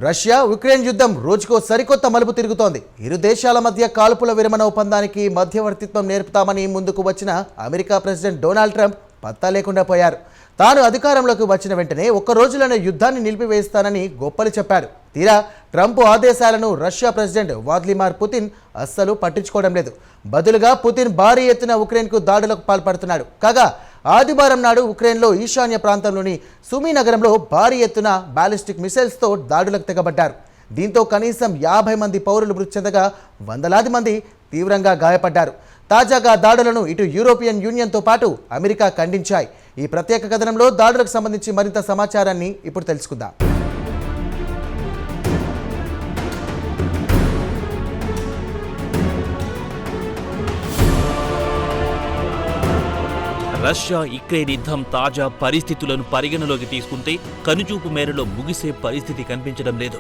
Russia Ukraine యుద్ధం రోజుకో సరికొత్త మలుపు తిరుగుతోంది. ఇరు దేశాల మధ్య కాల్పుల విరమణ ఒప్పందానికి మధ్యవర్తిత్వం నేర్పుతామని ముందుకు వచ్చిన అమెరికా ప్రెసిడెంట్ డొనాల్డ్ ట్రంప్ పత్తా లేకుండా పోయారు. తాను అధికారంలోకి వచ్చిన వెంటనే ఒక్క రోజులోనే యుద్ధాన్ని నిలిపివేస్తానని గొప్పలు చెప్పారు. తీరా ట్రంప్ ఆదేశాలను రష్యా ప్రెసిడెంట్ వ్లాదిమిర్ పుతిన్ అస్సలు పట్టించుకోవడం లేదు. బదులుగా పుతిన్ భారీ ఎత్తున ఉక్రెయిన్కు దాడులకు పాల్పడుతున్నాడు. కాగా ఆదివారం నాడు ఉక్రెయిన్లో ఈశాన్య ప్రాంతంలోని సుమీ నగరంలో భారీ ఎత్తున బాలిస్టిక్ మిసైల్స్తో దాడులకు తెగబడ్డారు. దీంతో కనీసం 50 మంది పౌరులు మృతి చెందగా వందలాది మంది తీవ్రంగా గాయపడ్డారు. తాజాగా దాడులను ఇటు యూరోపియన్ యూనియన్తో పాటు అమెరికా ఖండించాయి. ఈ ప్రత్యేక కథనంలో దాడులకు సంబంధించి మరింత సమాచారాన్ని ఇప్పుడు తెలుసుకుందాం. రష్యా యుక్రెయిన్ యుద్ధం తాజా పరిస్థితులను పరిగణలోకి తీసుకుంటే కనుచూపు మేరలో ముగిసే పరిస్థితి కనిపించడం లేదు.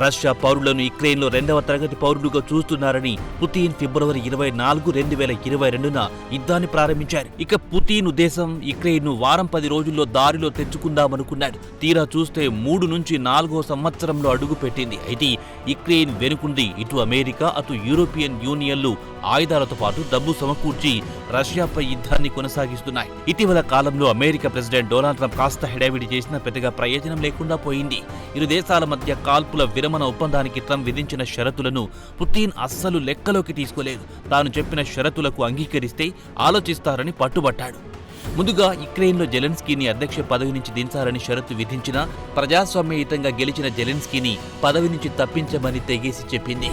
రష్యా పౌరులను యుక్రెయిన్లో 2వ తరగతి పౌరులుగా చూస్తున్నారని పుతిన్ ఫిబ్రవరి 24, 2022న యుద్ధాన్ని ప్రారంభించారు. ఇక పుతిన్ ఉద్దేశం యుక్రెయిన్ను వారం 10 రోజుల్లో దారిలో తెచ్చుకుందామనుకున్నాడు. తీరా చూస్తే 3 నుంచి 4వ సంవత్సరంలో అడుగు పెట్టింది. అయితే యుక్రెయిన్ వెనుకుండి ఇటు అమెరికా అటు యూరోపియన్ యూనియన్లు ఆయుధాలతో పాటు డబ్బు సమకూర్చి రష్యాపై యుద్ధాన్ని కొనసాగిస్తున్నాయి. ఇటీవల కాలంలో అమెరికా ప్రెసిడెంట్ డొనాల్డ్ ట్రంప్ కాస్త హడావిడి చేసినా పెద్దగా ప్రయోజనం లేకుండా పోయింది. ఇరు దేశాల మధ్య కాల్పుల విరమణ ఒప్పందానికి ట్రంప్ విధించిన షరతులను పుతిన్ అస్సలు లెక్కలోకి తీసుకోలేదు. తాను చెప్పిన షరతులకు అంగీకరిస్తే ఆలోచిస్తారని పట్టుబట్టాడు. ముందుగా యుక్రెయిన్లో జెలెన్స్కీని అధ్యక్ష పదవి నుంచి దించాలని షరతు విధించినా ప్రజాస్వామ్యయుతంగా గెలిచిన జెలెన్స్కీని పదవి నుంచి తప్పించమని తెగేసి చెప్పింది.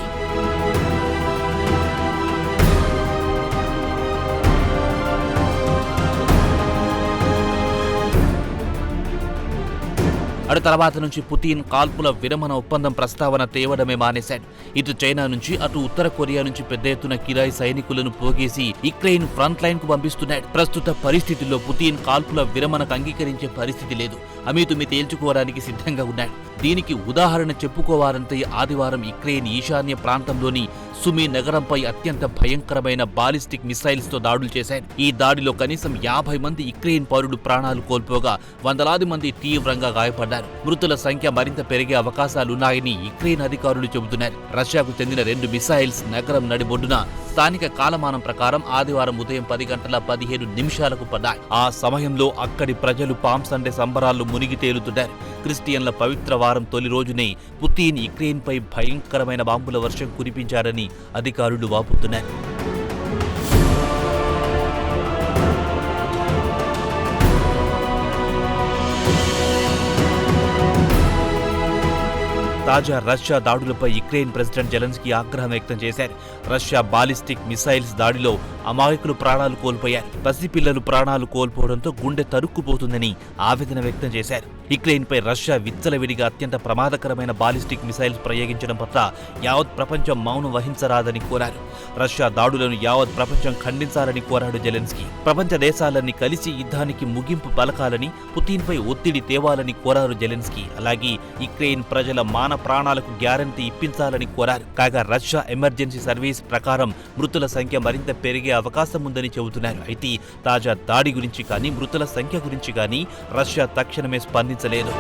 అటు తర్వాత నుంచి పుతిన్ కాల్పుల విరమణ ఒప్పందం ప్రస్తావన తేవడమే మానేశాడు. ఇటు చైనా నుంచి అటు ఉత్తర కొరియా నుంచి పెద్ద ఎత్తున కిరాయి సైనికులను పోగేసి యుక్రెయిన్ ఫ్రంట్ లైన్ కు పంపిస్తున్నాడు. ప్రస్తుత పరిస్థితుల్లో పుతిన్ కాల్పుల విరమణకు అంగీకరించే పరిస్థితి లేదు. అమీతుమి తేల్చుకోవడానికి సిద్ధంగా ఉన్నాడు. దీనికి ఉదాహరణ చెప్పుకోవాలంటే ఆదివారం యుక్రెయిన్ ఈశాన్య ప్రాంతంలోని సుమీ నగరంపై అత్యంత భయంకరమైన బాలిస్టిక్ మిసైల్స్ తో దాడులు చేశారు. ఈ దాడిలో కనీసం 50 మంది యుక్రెయిన్ పౌరులు ప్రాణాలు కోల్పోగా వందలాది మంది తీవ్రంగా గాయపడ్డారు. మృతుల సంఖ్య మరింత పెరిగే అవకాశాలున్నాయని యుక్రెయిన్ అధికారులు చెబుతున్నారు. రష్యాకు చెందిన 2 మిసైల్స్ నగరం నడిబొడ్డున స్థానిక కాలమానం ప్రకారం ఆదివారం ఉదయం 10:15 పడ్డాయి. ఆ సమయంలో అక్కడి ప్రజలు పామ్ సండే సంబరాల్లో మునిగి తేలుతున్నారు. క్రిస్టియన్ల పవిత్ర వారం తొలి రోజునే పుతిన్ యుక్రెయిన్పై భయంకరమైన బాంబుల వర్షం కురిపించారని అధికారులు వాపోతున్నారు. తాజా రష్యా దాడులపై యుక్రెయిన్ ప్రెసిడెంట్ జెలెన్స్కీ ఆగ్రహం వ్యక్తం చేశారు. రష్యా బాలిస్టిక్ మిసైల్స్ దాడిలో అమాయకులు ప్రాణాలు కోల్పోయారు. పసిపిల్లలు ప్రాణాలు కోల్పోవడంతో గుండె తరుక్కుపోతుందని ఆవేదన వ్యక్తం చేశారు. యుక్రెయిన్పై రష్యా విచ్చలవిడిగా అత్యంత ప్రమాదకరమైన బాలిస్టిక్ మిసైల్స్ ప్రయోగించడం పట్ల యావత్ ప్రపంచం మౌనం వహించరాదని కోరారు. రష్యా దాడులను యావత్ ప్రపంచం ఖండించాలని కోరాడు జెలెన్స్కీ. ప్రపంచ దేశాలన్నీ కలిసి యుద్ధానికి ముగింపు పలకాలని, పుతిన్పై ఒత్తిడి తేవాలని కోరారు జెలెన్స్కీ. అలాగే యుక్రెయిన్ ప్రజల మాన ప్రాణాలకు గ్యారంటీ ఇప్పించాలని కోరారు. కాగా రష్యా ఎమర్జెన్సీ సర్వీస్ ప్రకారం మృతుల సంఖ్య మరింత పెరిగే అవకాశం ఉందని చెబుతున్నారు. అయితే తాజా దాడి గురించి కానీ మృతుల సంఖ్య గురించి కానీ రష్యా తక్షణమే స్పందించలేదు.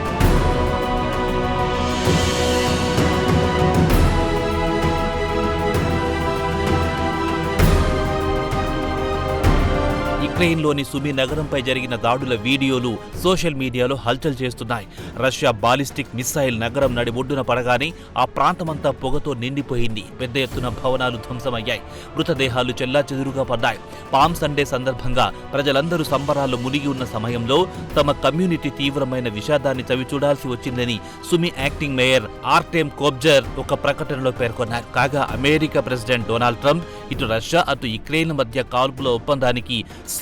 యుక్రెయిన్లోని సుమీ నగరంపై జరిగిన దాడుల వీడియోలు సోషల్ మీడియాలో హల్చల్ చేస్తున్నాయి. రష్యా బాలిస్టిక్ మిసైల్ నగరం నడిబొడ్డున పడగానే ఆ ప్రాంతమంతా పొగతో నిండిపోయింది. పెద్ద ఎత్తున భవనాలు ధ్వంసమయ్యాయి. మృతదేహాలు చెల్లాచెదురుగా పడ్డాయి. పామ్ సండే సందర్భంగా ప్రజలందరూ సంబరాల్లో మునిగి ఉన్న సమయంలో తమ కమ్యూనిటీ తీవ్రమైన విషాదాన్ని చవిచూడాల్సి వచ్చిందని సుమీ యాక్టింగ్ మేయర్ ఆర్టెమ్ కోబ్జర్ ఒక ప్రకటనలో పేర్కొన్నారు. కాగా అమెరికా ప్రెసిడెంట్ డొనాల్డ్ ట్రంప్ ఇటు రష్యా అటు యుక్రెయిన్ మధ్య కాల్పుల ఒప్పందానికి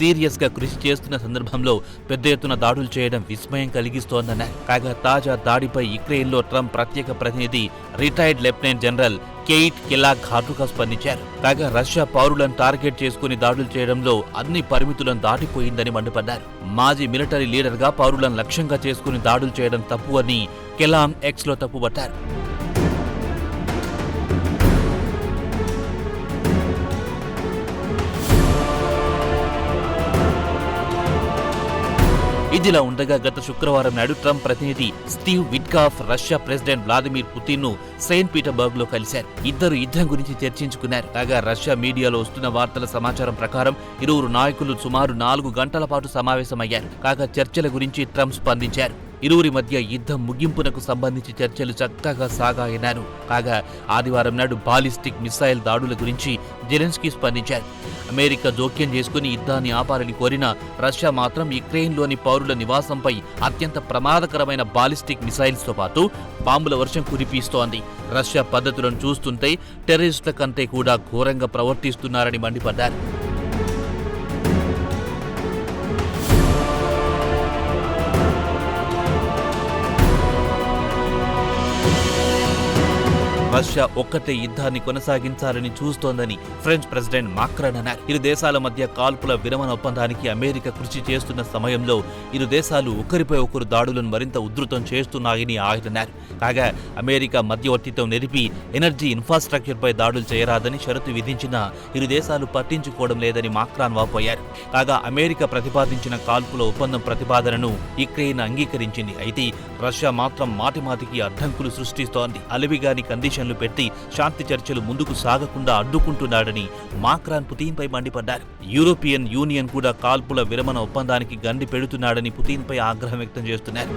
సీరియస్ గా కృషి చేస్తున్న సందర్భంలో పెద్ద ఎత్తున దాడులు చేయడం విస్మయం కలిగిస్తోందన్నారు. కాగా తాజా దాడిపై యుక్రెయిన్లో ట్రంప్ ప్రత్యేక ప్రతినిధి రిటైర్డ్ లెఫ్టినెంట్ జనరల్ కెయిట్ కెలాగ్ ఘాటుగా స్పందించారు. కాగా రష్యా పౌరులను టార్గెట్ చేసుకుని దాడులు చేయడంలో అన్ని పరిమితులను దాటిపోయిందని మండిపడ్డారు. మాజీ మిలిటరీ లీడర్ గా పౌరులను లక్ష్యంగా చేసుకుని దాడులు చేయడం తప్పు అని కెలాగ్ ఎక్స్ లో తప్పుపట్టారు. ఇదిలా ఉండగా గత శుక్రవారం నాడు ట్రంప్ ప్రతినిధి Steve Witkoff Russia president Vladimir Putin ను సెయింట్ పీటర్బర్గ్ లో కలిశారు. ఇద్దరు యుద్ధం గురించి చర్చించుకున్నారు. కాగా రష్యా మీడియాలో వస్తున్న వార్తల సమాచారం ప్రకారం ఇరువురు నాయకులు సుమారు 4 గంటల పాటు సమావేశమయ్యారు. కాగా చర్చల గురించి ట్రంప్ స్పందించారు. ఇరువురి మధ్య యుద్ధం ముగింపునకు సంబంధించి చర్చలు చక్కగా సాగాయన్నారు. కాగా ఆదివారం నాడు బాలిస్టిక్ మిసైల్ దాడుల గురించి జెలెన్స్కీ స్పందించారు. అమెరికా జోక్యం చేసుకుని యుద్ధాన్ని ఆపాలని కోరిన రష్యా మాత్రం యుక్రెయిన్లోని పౌరుల నివాసంపై అత్యంత ప్రమాదకరమైన బాలిస్టిక్ మిసైల్స్తో పాటు బాంబుల వర్షం కురిపిస్తోంది. రష్యా పద్ధతులను చూస్తుంటే టెర్రరిస్టుల కంటే కూడా ఘోరంగా ప్రవర్తిస్తున్నారని మండిపడ్డారు. రష్యా ఒక్కటే యుద్ధాన్ని కొనసాగించాలని చూస్తోందని ఫ్రెంచ్ ప్రెసిడెంట్ మాక్రాన్ అన్నారు. ఇరు దేశాల మధ్య కాల్పుల విరమణ ఒప్పందానికి అమెరికా కృషి చేస్తున్న సమయంలో ఇరు దేశాలు ఒకరిపై ఒకరు దాడులను మరింత ఉధృతం చేస్తున్నాయని ఆయన అన్నారు. కాగా అమెరికా మధ్యవర్తిత్వం నిలిపి ఎనర్జీ ఇన్ఫ్రాస్ట్రక్చర్పై దాడులు చేయరాదని షరతు విధించినా ఇరు దేశాలు పట్టించుకోవడం లేదని మాక్రాన్ వాపోయారు. కాగా అమెరికా ప్రతిపాదించిన కాల్పుల ఒప్పందం ప్రతిపాదనను యుక్రెయిన్ అంగీకరించింది. అయితే రష్యా మాత్రం మాటిమాటికి అడ్డంకులు సృష్టిస్తోంది. అలవిగాని కండిషన్లు పెట్టి శాంతి చర్చలు ముందుకు సాగకుండా అడ్డుకుంటున్నాడని మాక్రాన్ పుతిన్పై మండిపడ్డారు. యూరోపియన్ యూనియన్ కూడా కాల్పుల విరమణ ఒప్పందానికి గండి పెడుతున్నాడని పుతిన్పై ఆగ్రహం వ్యక్తం చేస్తున్నారు.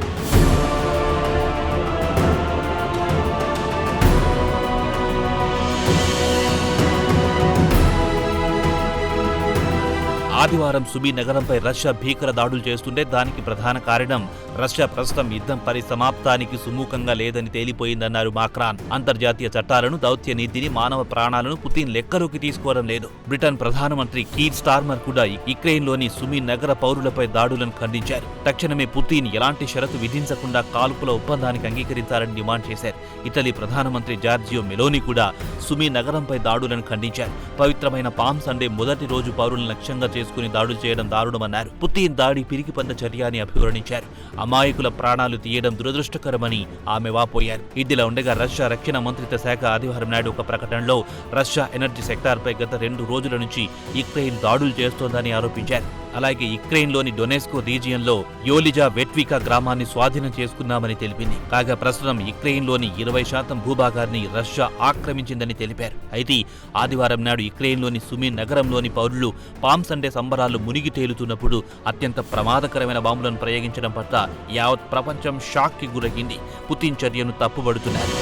ఆదివారం సుమీ నగరంపై రష్యా భీకర దాడులు చేస్తుంటే దానికి ప్రధాన కారణం రష్యా ప్రస్తుతం యుద్ధం పరిసమాప్తానికి సుముఖంగా లేదని తేలిపోయిందన్నారు మాక్రాన్. అంతర్జాతీయ చట్టాలను, దౌత్య నీతిని, మానవ ప్రాణాలను పుతిన్ లెక్కలోకి తీసుకోవడం లేదు. బ్రిటన్ ప్రధానమంత్రి కీర్ స్టార్మర్ కూడా యుక్రెయిన్లోని సుమీ నగర పౌరులపై దాడులను ఖండించారు. తక్షణమే పుతిన్ ఎలాంటి షరతు విధించకుండా కాల్పుల ఒప్పందానికి అంగీకరించాలని డిమాండ్ చేశారు. ఇటలీ ప్రధానమంత్రి జార్జియో మెలోని కూడా సుమీ నగరంపై దాడులను ఖండించారు. పవిత్రమైన పామ్ సండే మొదటి రోజు పౌరులను లక్ష్యంగా చేసుకుని దాడులు చేయడం దారుణమన్నారు. పుతిన్ దాడి పిరికిపంద చర్య అని అభివర్ణించారు. అమాయకుల ప్రాణాలు తీయడం దురదృష్టకరమని ఆమె వాపోయారు. ఇదిలా ఉండగా రష్యా రక్షణ మంత్రిత్వ శాఖ ఆదివారం నాడు ఒక ప్రకటనలో రష్యా ఎనర్జీ సెక్టార్పై గత 2 రోజుల నుంచి యుక్రెయిన్ దాడులు చేస్తోందని ఆరోపించారు. అలాగే యుక్రెయిన్లోని డొనెస్కో రీజియన్లో యోలిజా వెట్వికా గ్రామాన్ని స్వాధీనం చేసుకున్నామని తెలిపింది. కాగా ప్రస్తుతం యుక్రెయిన్లోని 20% భూభాగాన్ని రష్యా ఆక్రమించిందని తెలిపారు. అయితే ఆదివారం నాడు యుక్రెయిన్లోని సుమీ నగరంలోని పౌరులు పామ్ సండే సంబరాలు మునిగి తేలుతున్నప్పుడు అత్యంత ప్రమాదకరమైన బాంబులను ప్రయోగించడం పట్ల యావత్ ప్రపంచం షాక్కి గురయ్యింది. పుతిన్ చర్యను తప్పుబడుతున్నారు.